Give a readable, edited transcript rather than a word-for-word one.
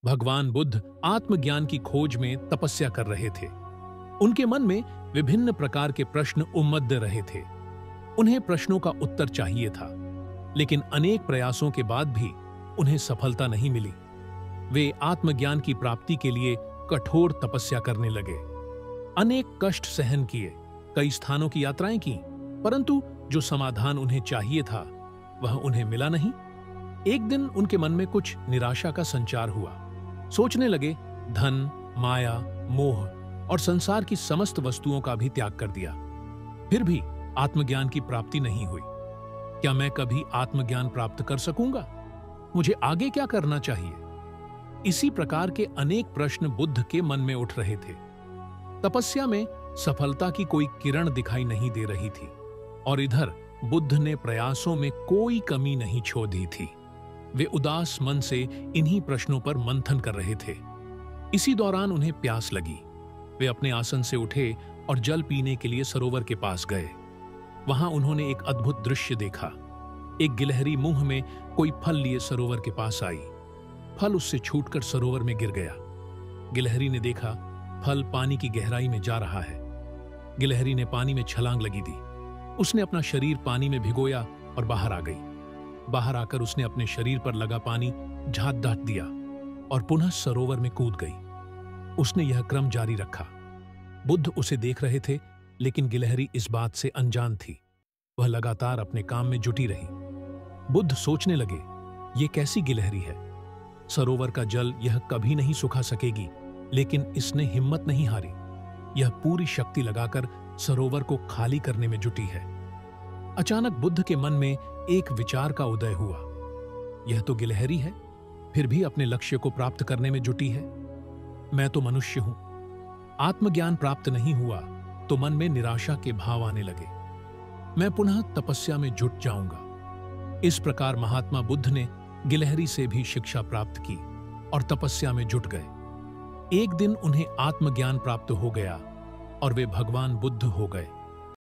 भगवान बुद्ध आत्मज्ञान की खोज में तपस्या कर रहे थे। उनके मन में विभिन्न प्रकार के प्रश्न उम्मद्य रहे थे। उन्हें प्रश्नों का उत्तर चाहिए था, लेकिन अनेक प्रयासों के बाद भी उन्हें सफलता नहीं मिली। वे आत्मज्ञान की प्राप्ति के लिए कठोर तपस्या करने लगे। अनेक कष्ट सहन किए, कई स्थानों की यात्राएं की, परंतु जो समाधान उन्हें चाहिए था वह उन्हें मिला नहीं। एक दिन उनके मन में कुछ निराशा का संचार हुआ। सोचने लगे, धन, माया, मोह और संसार की समस्त वस्तुओं का भी त्याग कर दिया, फिर भी आत्मज्ञान की प्राप्ति नहीं हुई। क्या मैं कभी आत्मज्ञान प्राप्त कर सकूंगा? मुझे आगे क्या करना चाहिए? इसी प्रकार के अनेक प्रश्न बुद्ध के मन में उठ रहे थे। तपस्या में सफलता की कोई किरण दिखाई नहीं दे रही थी और इधर बुद्ध ने प्रयासों में कोई कमी नहीं छोड़ दी थी। वे उदास मन से इन्हीं प्रश्नों पर मंथन कर रहे थे। इसी दौरान उन्हें प्यास लगी। वे अपने आसन से उठे और जल पीने के लिए सरोवर के पास गए। वहां उन्होंने एक अद्भुत दृश्य देखा। एक गिलहरी मुंह में कोई फल लिए सरोवर के पास आई। फल उससे छूटकर सरोवर में गिर गया। गिलहरी ने देखा, फल पानी की गहराई में जा रहा है। गिलहरी ने पानी में छलांग लगी दी। उसने अपना शरीर पानी में भिगोया और बाहर आ गई। बाहर आकर उसने अपने शरीर पर लगा पानी झाँट डाट दिया और पुनः सरोवर में कूद गई। उसने यह क्रम जारी रखा। बुद्ध उसे देख रहे थे, लेकिन गिलहरी इस बात से अनजान थी। वह लगातार अपने काम में जुटी रही। बुद्ध सोचने लगे, ये कैसी गिलहरी है? सरोवर का जल यह कभी नहीं सुखा सकेगी, लेकिन इसने हिम्मत नहीं हारी। यह पूरी शक्ति लगाकर सरोवर को खाली करने में जुटी है। अचानक बुद्ध के मन में एक विचार का उदय हुआ। यह तो गिलहरी है, फिर भी अपने लक्ष्य को प्राप्त करने में जुटी है। मैं तो मनुष्य हूं। आत्मज्ञान प्राप्त नहीं हुआ तो मन में निराशा के भाव आने लगे। मैं पुनः तपस्या में जुट जाऊंगा। इस प्रकार महात्मा बुद्ध ने गिलहरी से भी शिक्षा प्राप्त की और तपस्या में जुट गए। एक दिन उन्हें आत्मज्ञान प्राप्त हो गया और वे भगवान बुद्ध हो गए।